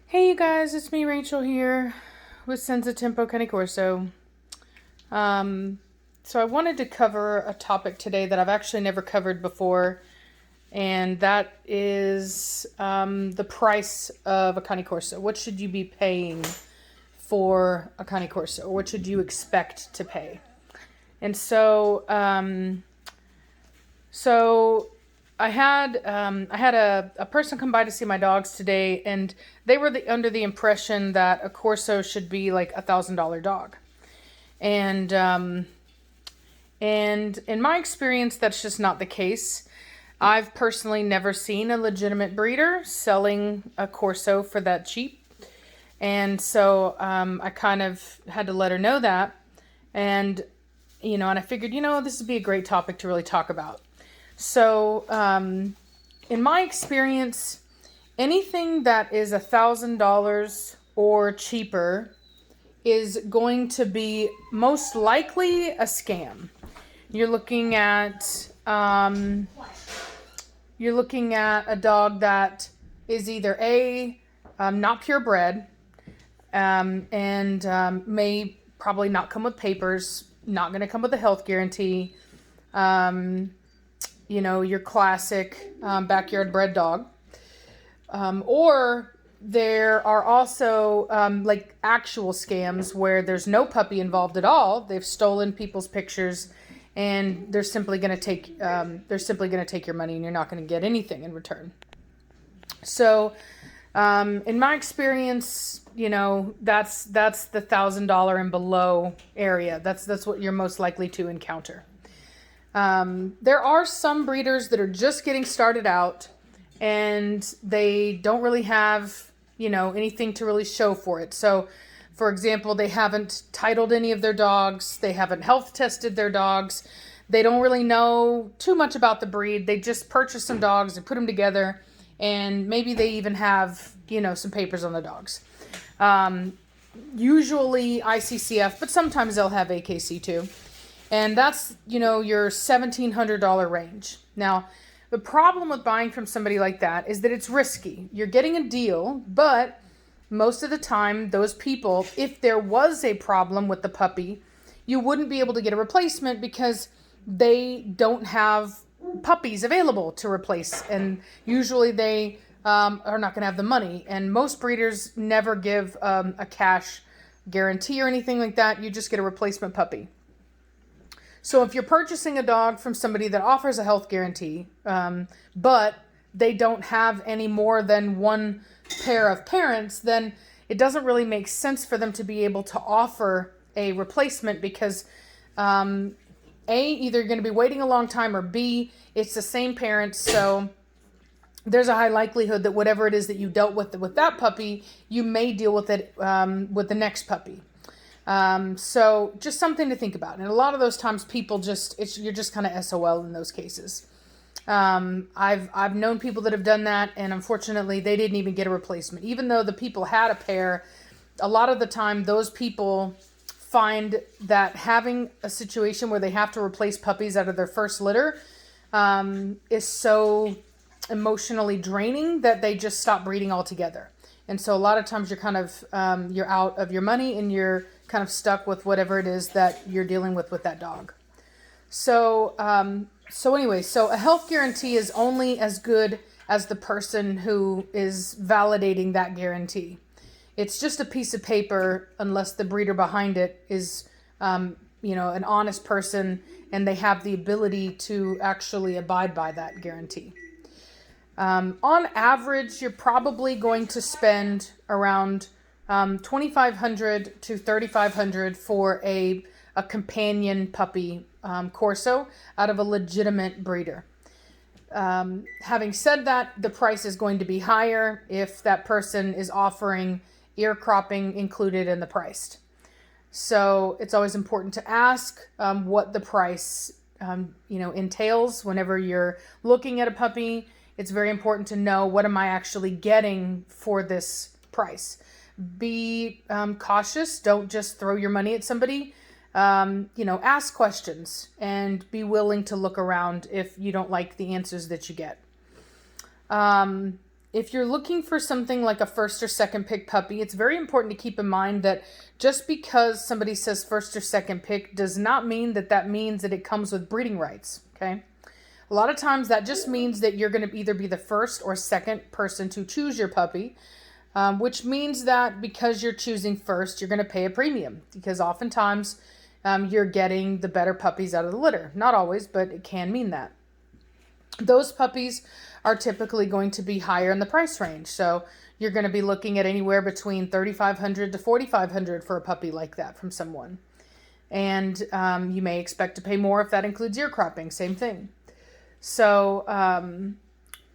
Hey you guys, it's me Rachel here with Senza Tempo Cane Corso. So I wanted to cover a topic today that I've actually never covered before, and that is the price of a Cane Corso. What should you be paying for a Cane Corso? Or what should you expect to pay? And so I had a person come by to see my dogs today, and they were under the impression that a Corso should be like $1,000 dog, and in my experience, that's just not the case. I've personally never seen a legitimate breeder selling a Corso for that cheap, and so I kind of had to let her know that, and and I figured this would be a great topic to really talk about. So, in my experience, anything that is $1,000 or cheaper is going to be most likely a scam. You're looking at a dog that is either not purebred, and may probably not come with papers, not going to come with a health guarantee. Your classic backyard bred dog. Or there are also like actual scams where there's no puppy involved at all. They've stolen people's pictures, and they're simply going to take your money, and you're not going to get anything in return. So, in my experience, that's the $1,000 and below area. That's what you're most likely to encounter. There are some breeders that are just getting started out, and they don't really have, anything to really show for it. So, for example, they haven't titled any of their dogs. They haven't health tested their dogs. They don't really know too much about the breed. They just purchase some dogs and put them together, and maybe they even have, some papers on the dogs. Usually ICCF, but sometimes they'll have AKC too. And that's, your $1,700 range. Now, the problem with buying from somebody like that is that it's risky. You're getting a deal, but most of the time, those people, if there was a problem with the puppy, you wouldn't be able to get a replacement because they don't have puppies available to replace. And usually they are not going to have the money. And most breeders never give a cash guarantee or anything like that. You just get a replacement puppy. So if you're purchasing a dog from somebody that offers a health guarantee, but they don't have any more than one pair of parents, then it doesn't really make sense for them to be able to offer a replacement because, A, either you're going to be waiting a long time, or B, it's the same parents. So there's a high likelihood that whatever it is that you dealt with that puppy, you may deal with it with the next puppy. So just something to think about. And a lot of those times people you're just kind of SOL in those cases. I've known people that have done that, and unfortunately they didn't even get a replacement. Even though the people had a pair, a lot of the time those people find that having a situation where they have to replace puppies out of their first litter, is so emotionally draining that they just stop breeding altogether. And so a lot of times you're kind of, you're out of your money, and you're kind of stuck with whatever it is that you're dealing with that dog. So a health guarantee is only as good as the person who is validating that guarantee. It's just a piece of paper unless the breeder behind it is, an honest person, and they have the ability to actually abide by that guarantee. On average, you're probably going to spend around $2,500 to $3,500 for a companion puppy Corso out of a legitimate breeder. Having said that, the price is going to be higher if that person is offering ear cropping included in the price. So it's always important to ask what the price entails whenever you're looking at a puppy. It's very important to know, what am I actually getting for this price? Be cautious. Don't just throw your money at somebody. Ask questions and be willing to look around if you don't like the answers that you get. if you're looking for something like a first or second pick puppy, it's very important to keep in mind that just because somebody says first or second pick does not mean that means that it comes with breeding rights, okay? A lot of times that just means that you're going to either be the first or second person to choose your puppy, which means that because you're choosing first, you're going to pay a premium because oftentimes you're getting the better puppies out of the litter. Not always, but it can mean that. Those puppies are typically going to be higher in the price range. So you're going to be looking at anywhere between $3,500 to $4,500 for a puppy like that from someone. And you may expect to pay more if that includes ear cropping, same thing. So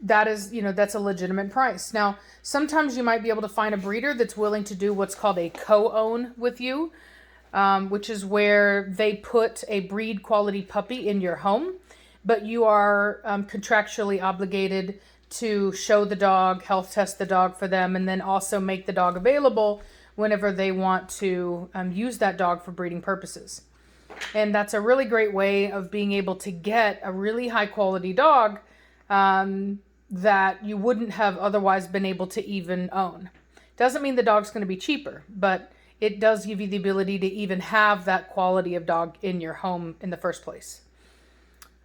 that is, that's a legitimate price. Now, sometimes you might be able to find a breeder that's willing to do what's called a co-own with you, which is where they put a breed quality puppy in your home, but you are contractually obligated to show the dog, health test the dog for them, and then also make the dog available whenever they want to use that dog for breeding purposes. And that's a really great way of being able to get a really high quality dog that you wouldn't have otherwise been able to even own. Doesn't mean the dog's going to be cheaper, but it does give you the ability to even have that quality of dog in your home in the first place.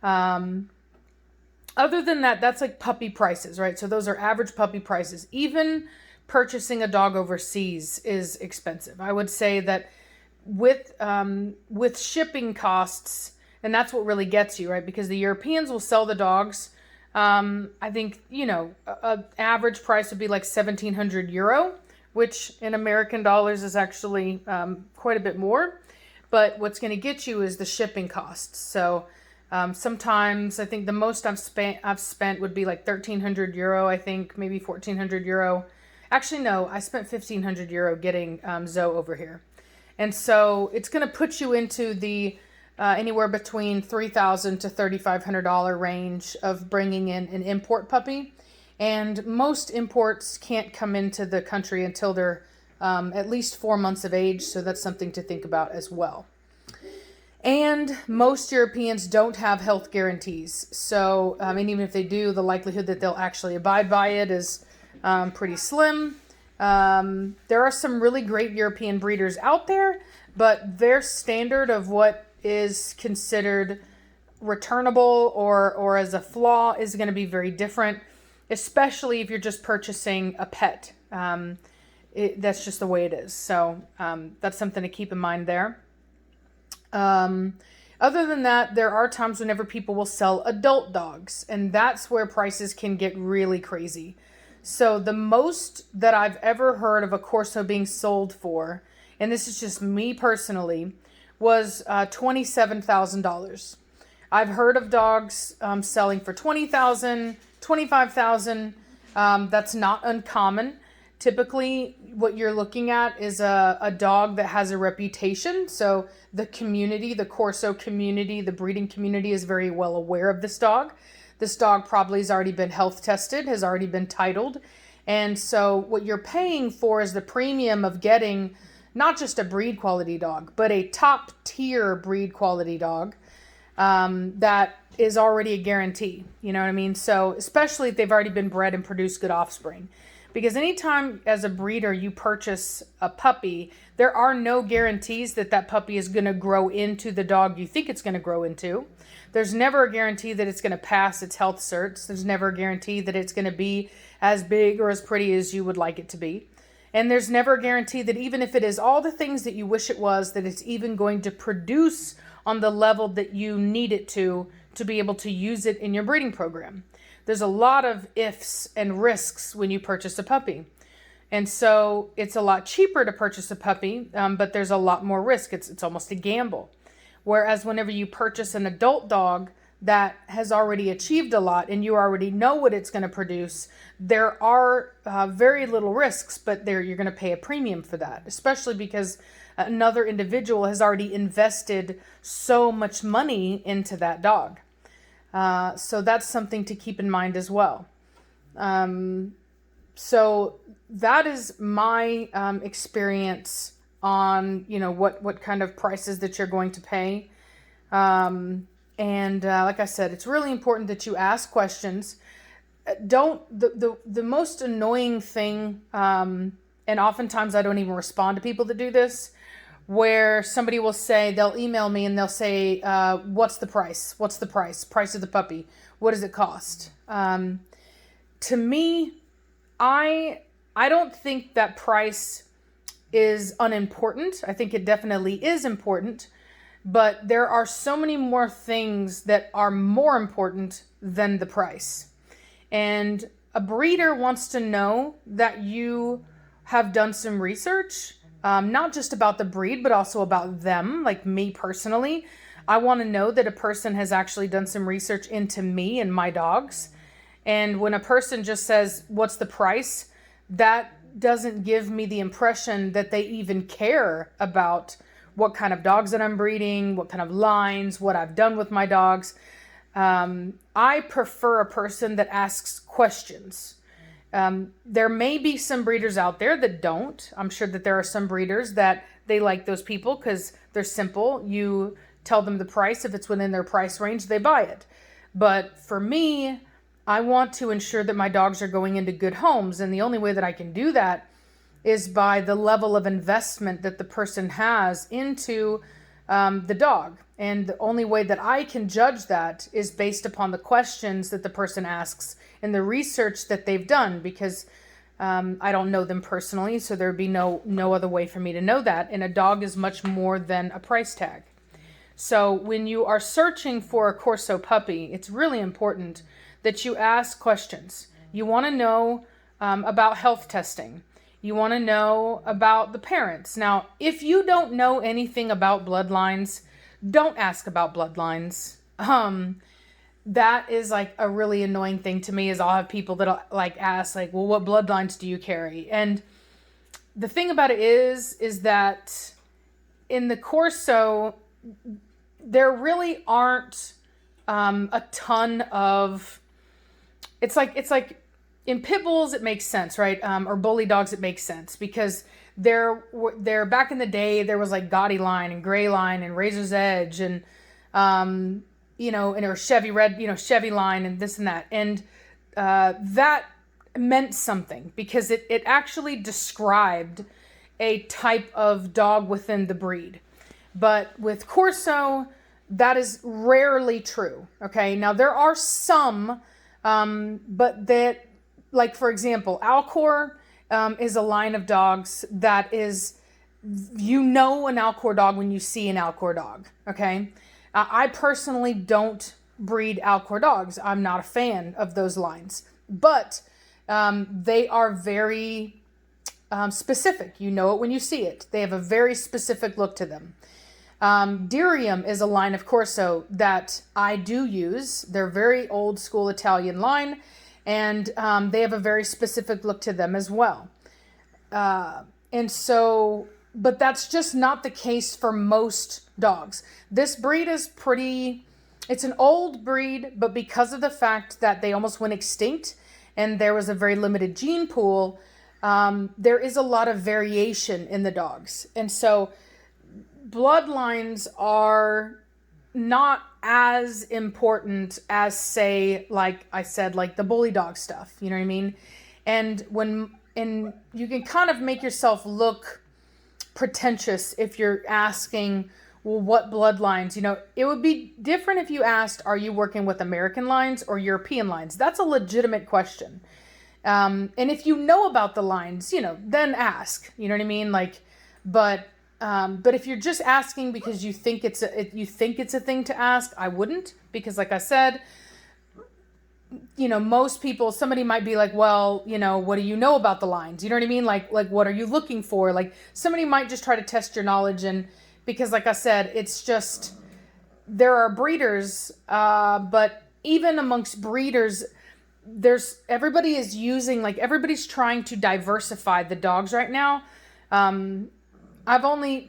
Other than that, that's like puppy prices, right? So those are average puppy prices. Even purchasing a dog overseas is expensive. I would say that with shipping costs, and that's what really gets you, right? Because the Europeans will sell the dogs. I think, an average price would be like 1,700 euro, which in American dollars is actually quite a bit more. But what's going to get you is the shipping costs. So sometimes I think the most I've spent would be like 1,300 euro, I think, maybe 1,400 euro. Actually, no, I spent 1,500 euro getting Zoe over here. And so it's going to put you into the anywhere between $3,000 to $3,500 range of bringing in an import puppy. And most imports can't come into the country until they're at least 4 months of age. So that's something to think about as well. And most Europeans don't have health guarantees. So, even if they do, the likelihood that they'll actually abide by it is pretty slim. There are some really great European breeders out there, but their standard of what is considered returnable or as a flaw is going to be very different, especially if you're just purchasing a pet. That's just the way it is. So that's something to keep in mind there. Other than that, there are times whenever people will sell adult dogs, and that's where prices can get really crazy. So the most that I've ever heard of a Corso being sold for, and this is just me personally, was $27,000. I've heard of dogs selling for $20,000, $25,000. That's not uncommon. Typically, what you're looking at is a dog that has a reputation. So the community, the Corso community, the breeding community is very well aware of this dog. This dog probably has already been health tested, has already been titled. And so what you're paying for is the premium of getting not just a breed quality dog, but a top tier breed quality dog that is already a guarantee. You know what I mean? So especially if they've already been bred and produced good offspring. Because anytime as a breeder you purchase a puppy, there are no guarantees that that puppy is going to grow into the dog you think it's going to grow into. There's never a guarantee that it's going to pass its health certs. There's never a guarantee that it's going to be as big or as pretty as you would like it to be. And there's never a guarantee that even if it is all the things that you wish it was, that it's even going to produce on the level that you need it to be able to use it in your breeding program. There's a lot of ifs and risks when you purchase a puppy. And so it's a lot cheaper to purchase a puppy, but there's a lot more risk. It's almost a gamble. Whereas whenever you purchase an adult dog that has already achieved a lot and you already know what it's going to produce, there are very little risks, but you're going to pay a premium for that, especially because another individual has already invested so much money into that dog. So that's something to keep in mind as well. So that is my experience on, what kind of prices that you're going to pay. And like I said, it's really important that you ask questions. don't, the most annoying thing, and oftentimes I don't even respond to people that do this, where somebody will say, they'll email me and they'll say, what's the price? What's the price of the puppy? What does it cost? To me, I don't think that price is unimportant. I think it definitely is important, but there are so many more things that are more important than the price. And a breeder wants to know that you have done some research, not just about the breed, but also about them, like me personally. I want to know that a person has actually done some research into me and my dogs. And when a person just says, what's the price? That doesn't give me the impression that they even care about what kind of dogs that I'm breeding, what kind of lines, what I've done with my dogs. I prefer a person that asks questions. There may be some breeders out there that don't. I'm sure that there are some breeders that they like those people because they're simple. You tell them the price. If it's within their price range, they buy it. But for me, I want to ensure that my dogs are going into good homes. And the only way that I can do that is by the level of investment that the person has into the dog. And the only way that I can judge that is based upon the questions that the person asks and the research that they've done, because I don't know them personally, so there'd be no other way for me to know that. And a dog is much more than a price tag. So when you are searching for a Corso puppy, it's really important that you ask questions. You want to know about health testing. You want to know about the parents. Now, if you don't know anything about bloodlines, don't ask about bloodlines. That is like a really annoying thing to me, is I'll have people that'll like ask like, well, what bloodlines do you carry? And the thing about it is that in the Corso, there really aren't a ton of, it's like in pit bulls, it makes sense, right? Or bully dogs, it makes sense because they're back in the day, there was like Gaudy line and Gray line and Razor's Edge and, or Chevy Red, Chevy line and this and that. And that meant something because it actually described a type of dog within the breed. But with Corso, that is rarely true. Okay. Now there are some, but that, like, for example, Alcor is a line of dogs that is, an Alcor dog when you see an Alcor dog. Okay. I personally don't breed Alcor dogs. I'm not a fan of those lines, but they are very specific. You know it when you see it. They have a very specific look to them. Dirium is a line of Corso that I do use. They're very old school Italian line, and they have a very specific look to them as well. But that's just not the case for most dogs. This breed is it's an old breed, but because of the fact that they almost went extinct and there was a very limited gene pool, there is a lot of variation in the dogs. And so bloodlines are not as important as, say, like I said, like the bully dog stuff, you know what I mean? And you can kind of make yourself look pretentious if you're asking, well, what bloodlines? It would be different if you asked, are you working with American lines or European lines? That's a legitimate question. And if you know about the lines, then ask, you know what I mean? But if you're just asking because you think it's a thing to ask, I wouldn't, because like I said, most people, somebody might be like, well, what do you know about the lines? You know what I mean? Like what are you looking for? Like somebody might just try to test your knowledge. And because like I said, it's just, there are breeders, but even amongst breeders, everybody's trying to diversify the dogs right now.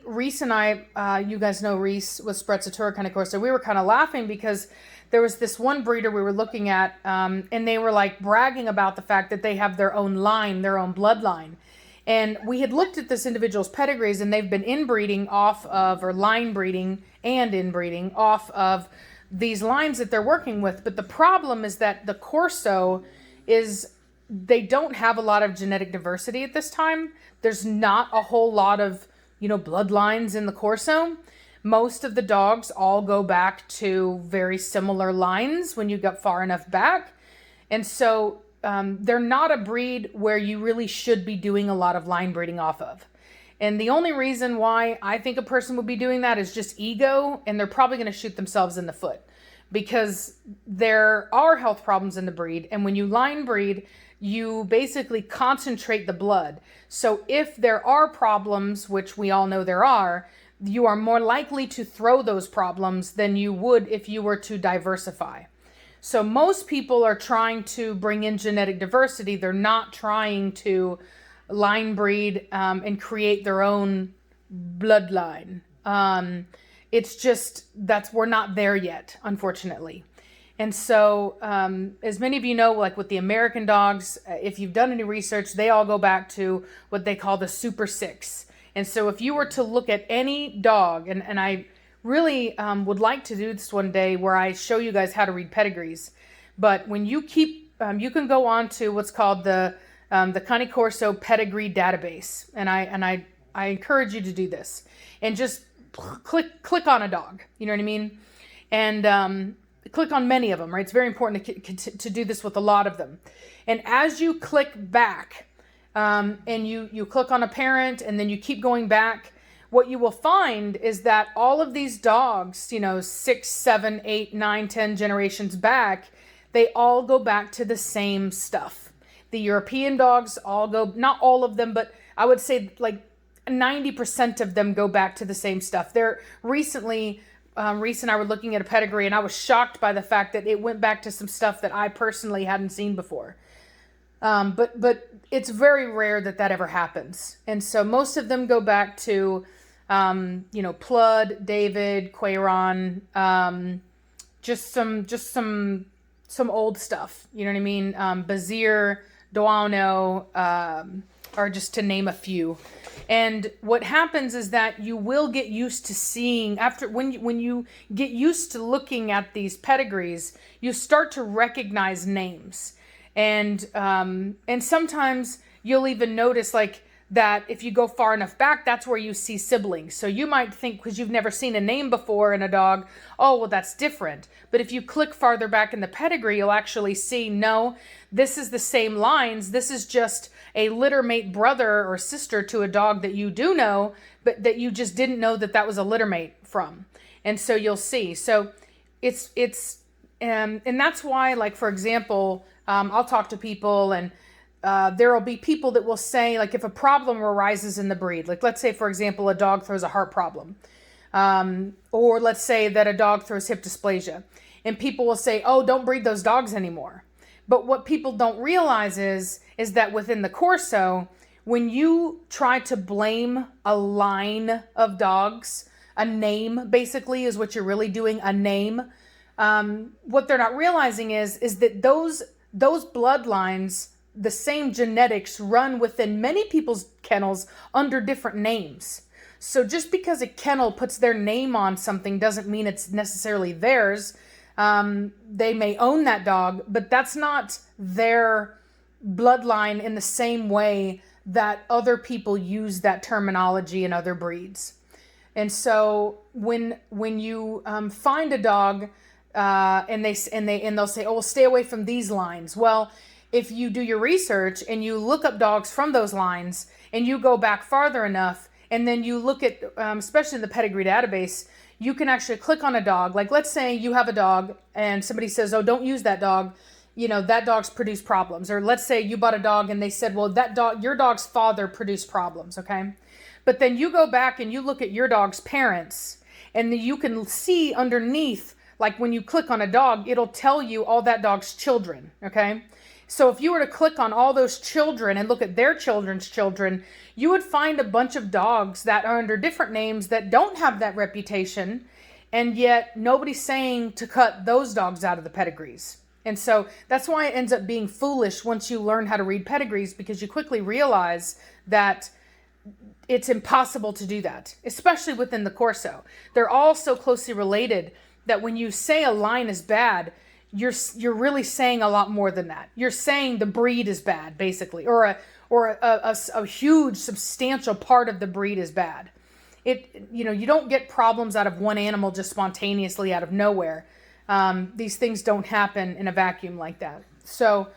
Reese and I, you guys know Reese with Sprezzatura Cane Corso. We were kind of laughing because there was this one breeder we were looking at, and they were like bragging about the fact that they have their own line, their own bloodline. And we had looked at this individual's pedigrees, and they've been inbreeding off of, or line breeding and inbreeding off of these lines that they're working with. But the problem is that the Corso is they don't have a lot of genetic diversity at this time. There's not a whole lot of, bloodlines in the Corso. Most of the dogs all go back to very similar lines when you get far enough back. And so they're not a breed where you really should be doing a lot of line breeding off of. And the only reason why I think a person would be doing that is just ego, and they're probably going to shoot themselves in the foot, because there are health problems in the breed. And when you line breed, you basically concentrate the blood. So if there are problems, which we all know there are, you are more likely to throw those problems than you would if you were to diversify. So most people are trying to bring in genetic diversity. They're not trying to line breed and create their own bloodline. It's just we're not there yet, unfortunately. And so as many of you know, like with the American dogs, if you've done any research, they all go back to what they call the Super Six. And so if you were to look at any dog, and I really would like to do this one day where I show you guys how to read pedigrees. But when you you can go on to what's called the Cane Corso Pedigree database. And I encourage you to do this. And just click on a dog. You know what I mean? And click on many of them, right? It's very important to do this with a lot of them. And as you click back, and you click on a parent, and then you keep going back, what you will find is that all of these dogs, 6, 7, 8, 9, 10 generations back, they all go back to the same stuff. The European dogs all go, not all of them, but I would say like 90% of them go back to the same stuff. They're recently I was looking at a pedigree, and I was shocked by the fact that it went back to some stuff that I personally hadn't seen before. But it's very rare that ever happens. And so most of them go back to, Plud, David, Queyron, just some old stuff. You know what I mean? Bazir, Douano, or just to name a few. And what happens is that you will get used to seeing, when you get used to looking at these pedigrees, you start to recognize names. And sometimes you'll even notice like that if you go far enough back, that's where you see siblings. So you might think, because you've never seen a name before in a dog, oh, well, that's different. But if you click farther back in the pedigree, you'll actually see, no, this is the same lines. This is just a littermate brother or sister to a dog that you do know, but that you just didn't know that was a littermate from. And so you'll see. So it's and that's why, like, for example, I'll talk to people, and there will be people that will say, like, if a problem arises in the breed, like let's say, for example, a dog throws a heart problem, or let's say that a dog throws hip dysplasia, and people will say, oh, don't breed those dogs anymore. But what people don't realize is that within the Corso, when you try to blame a line of dogs, a name basically is what you're really doing, a name. What they're not realizing is that those bloodlines, the same genetics, run within many people's kennels under different names. So just because a kennel puts their name on something doesn't mean it's necessarily theirs. They may own that dog, but that's not their bloodline in the same way that other people use that terminology in other breeds. And so when you find a dog, and they'll say, oh, well, stay away from these lines. Well, if you do your research and you look up dogs from those lines, and you go back farther enough, and then you look at, especially in the pedigree database, you can actually click on a dog. Like, let's say you have a dog and somebody says, oh, don't use that dog. That dog's produced problems. Or let's say you bought a dog and they said, well, your dog's father produced problems. Okay. But then you go back and you look at your dog's parents, and you can see underneath, like when you click on a dog, it'll tell you all that dog's children. Okay. So if you were to click on all those children and look at their children's children, you would find a bunch of dogs that are under different names that don't have that reputation, and yet nobody's saying to cut those dogs out of the pedigrees. And so that's why it ends up being foolish once you learn how to read pedigrees, because you quickly realize that it's impossible to do that, especially within the Corso. They're all so closely related that when you say a line is bad, you're really saying a lot more than that. You're saying the breed is bad, basically, or a huge substantial part of the breed is bad. You don't get problems out of one animal just spontaneously out of nowhere. These things don't happen in a vacuum like that. So,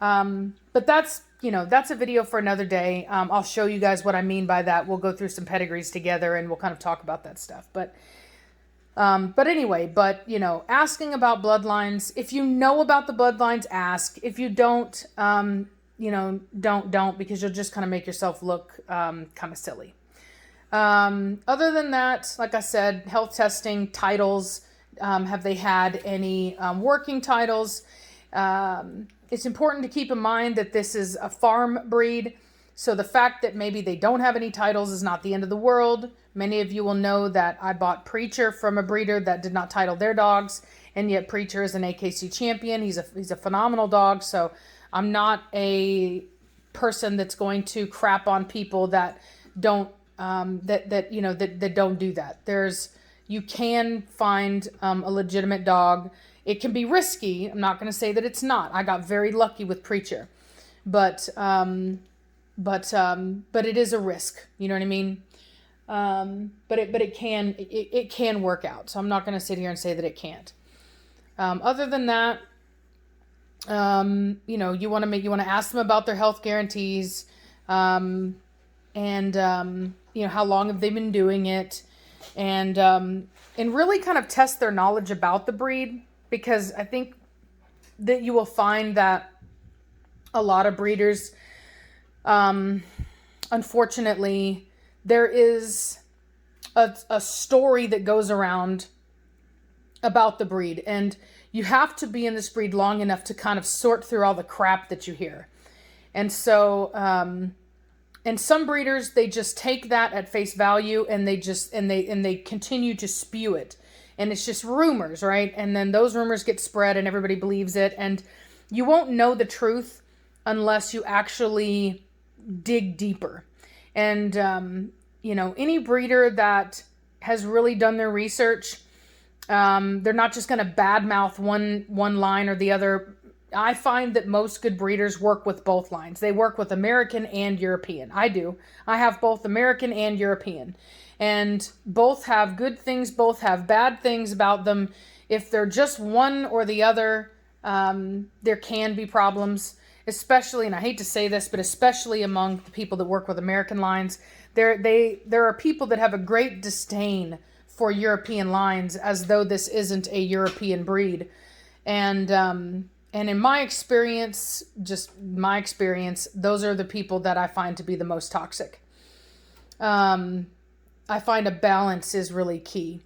but that's a video for another day. I'll show you guys what I mean by that. We'll go through some pedigrees together and we'll kind of talk about that stuff. But anyway, asking about bloodlines, if you know about the bloodlines, ask. If you don't, don't, because you'll just kind of make yourself look kind of silly. Other than that, like I said, health testing, titles, have they had any working titles? It's important to keep in mind that this is a farm breed. So the fact that maybe they don't have any titles is not the end of the world. Many of you will know that I bought Preacher from a breeder that did not title their dogs, and yet Preacher is an AKC champion. He's a phenomenal dog. So I'm not a person that's going to crap on people that don't that don't do that. You can find a legitimate dog. It can be risky. I'm not going to say that it's not. I got very lucky with Preacher, but it is a risk. You know what I mean? But it can work out. So I'm not going to sit here and say that it can't. Other than that, you want to ask them about their health guarantees, and how long have they been doing it, and really kind of test their knowledge about the breed, because I think that you will find that a lot of breeders, unfortunately, there is a story that goes around about the breed, and you have to be in this breed long enough to kind of sort through all the crap that you hear. And so, and some breeders, they just take that at face value and they continue to spew it. And it's just rumors, right? And then those rumors get spread and everybody believes it. And you won't know the truth unless you actually dig deeper. And, any breeder that has really done their research, they're not just going to badmouth one line or the other. I find that most good breeders work with both lines. They work with American and European. I do. I have both American and European. And both have good things, both have bad things about them. If they're just one or the other, there can be problems, especially, and I hate to say this, but especially among the people that work with American lines. There are people that have a great disdain for European lines, as though this isn't a European breed. And in my experience, those are the people that I find to be the most toxic. I find a balance is really key.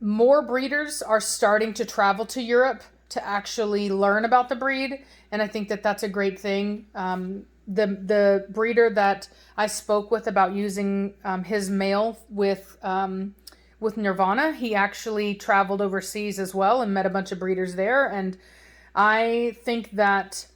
More breeders are starting to travel to Europe to actually learn about the breed, and I think that that's a great thing. The breeder that I spoke with about using his male with Nirvana, he actually traveled overseas as well and met a bunch of breeders there. And I think that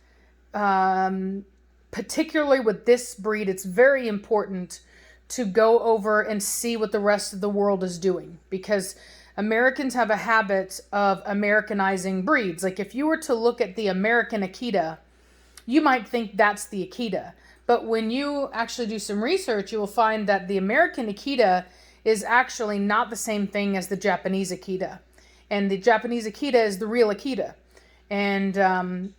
particularly with this breed, it's very important to go over and see what the rest of the world is doing, because Americans have a habit of Americanizing breeds. Like if you were to look at the American Akita, you might think that's the Akita. But when you actually do some research, you will find that the American Akita is actually not the same thing as the Japanese Akita. And the Japanese Akita is the real Akita. And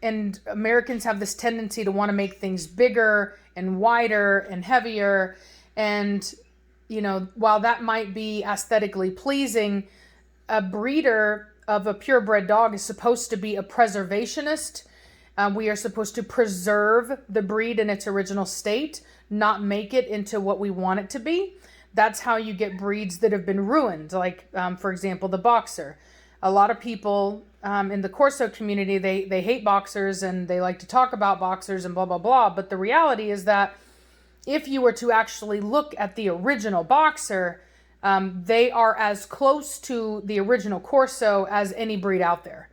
Americans have this tendency to want to make things bigger and wider and heavier. And, while that might be aesthetically pleasing, a breeder of a purebred dog is supposed to be a preservationist. We are supposed to preserve the breed in its original state, not make it into what we want it to be. That's how you get breeds that have been ruined. Like, for example, the boxer. A lot of people in the Corso community, they hate boxers and they like to talk about boxers and blah, blah, blah. But the reality is that if you were to actually look at the original boxer, they are as close to the original Corso as any breed out there.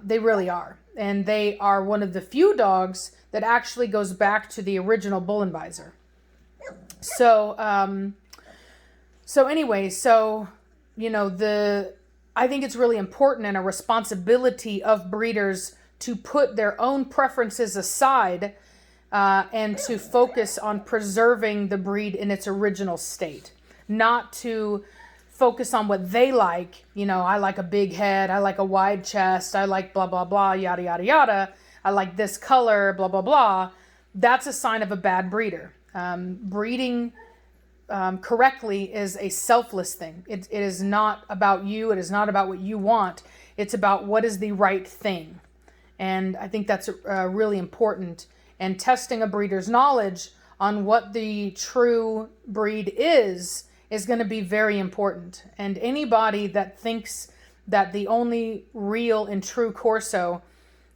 They really are. And they are one of the few dogs that actually goes back to the original Bull and Visor. So, I think it's really important and a responsibility of breeders to put their own preferences aside and to focus on preserving the breed in its original state, not to focus on what they like. You know, I like a big head, I like a wide chest, I like blah, blah, blah, yada, yada, yada. I like this color, blah, blah, blah. That's a sign of a bad breeder. Breeding correctly is a selfless thing. It is not about you. It is not about what you want. It's about what is the right thing. And I think that's really important. And testing a breeder's knowledge on what the true breed is going to be very important. And anybody that thinks that the only real and true Corso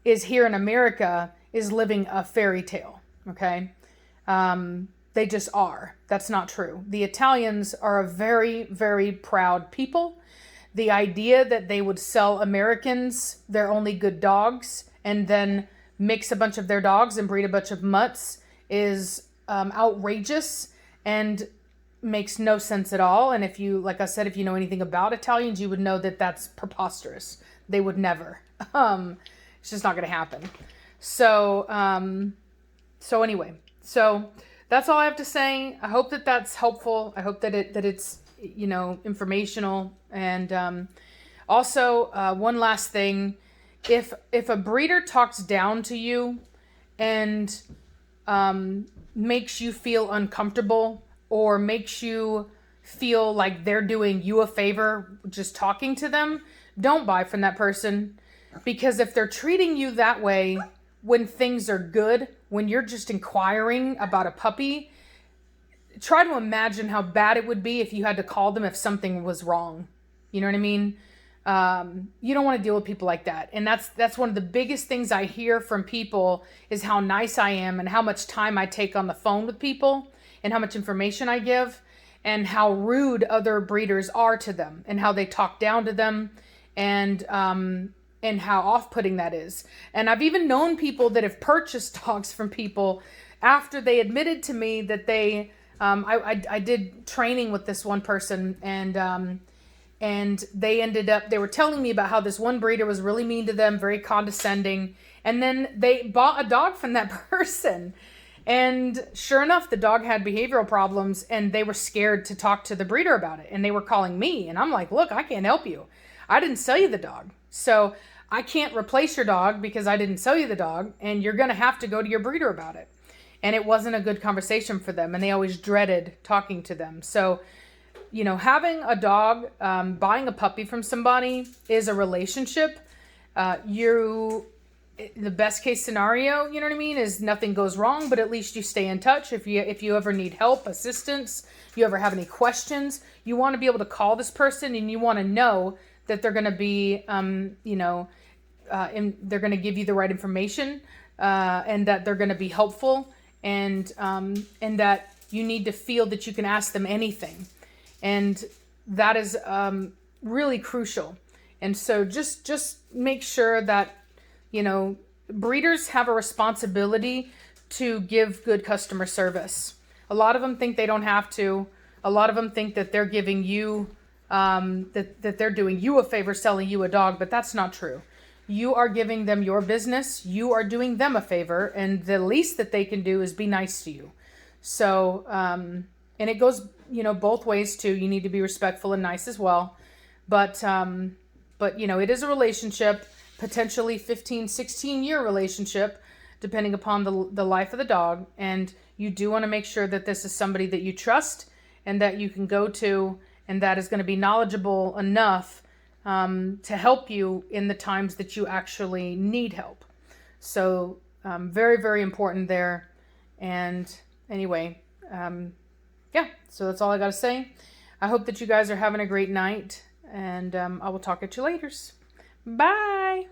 is here in America is living a fairy tale, okay? They just are. That's not true. The Italians are a very, very proud people. The idea that they would sell Americans their only good dogs and then mix a bunch of their dogs and breed a bunch of mutts is outrageous and makes no sense at all. And if you, like I said, if you know anything about Italians, you would know that that's preposterous. They would never. It's just not going to happen. So anyway, so that's all I have to say. I hope that that's helpful. I hope that it's, you know, informational. And also, one last thing, if a breeder talks down to you and makes you feel uncomfortable or makes you feel like they're doing you a favor just talking to them, don't buy from that person. Because if they're treating you that way when things are good, when you're just inquiring about a puppy, try to imagine how bad it would be if you had to call them if something was wrong. You know what I mean? You don't want to deal with people like that. And that's one of the biggest things I hear from people is how nice I am and how much time I take on the phone with people and how much information I give and how rude other breeders are to them and how they talk down to them and how off-putting that is. And I've even known people that have purchased dogs from people after they admitted to me that they, I did training with this one person and they were telling me about how this one breeder was really mean to them, very condescending. And then they bought a dog from that person. And sure enough, the dog had behavioral problems and they were scared to talk to the breeder about it. And they were calling me. And I'm like, look, I can't help you. I didn't sell you the dog. So I can't replace your dog because I didn't sell you the dog. And you're going to have to go to your breeder about it. And it wasn't a good conversation for them. And they always dreaded talking to them. So, you know, having a dog, buying a puppy from somebody is a relationship. The best case scenario, you know what I mean, is nothing goes wrong, but at least you stay in touch. If you ever need help, assistance, you ever have any questions, you want to be able to call this person and you want to know that they're going to be, and they're going to give you the right information, and that they're going to be helpful, and that you need to feel that you can ask them anything. And that is really crucial. And so just make sure that, you know, breeders have a responsibility to give good customer service. A lot of them think they don't have to. A lot of them think that they're giving you, that they're doing you a favor selling you a dog, but that's not true. You are giving them your business. You are doing them a favor, and the least that they can do is be nice to you. So, and it goes, you know, both ways too. You need to be respectful and nice as well. But you know, it is a relationship, potentially 15, 16-year relationship, depending upon the life of the dog. And you do want to make sure that this is somebody that you trust and that you can go to and that is going to be knowledgeable enough to help you in the times that you actually need help. So very, very important there. And anyway, yeah, so that's all I got to say. I hope that you guys are having a great night, and I will talk at you later. Bye.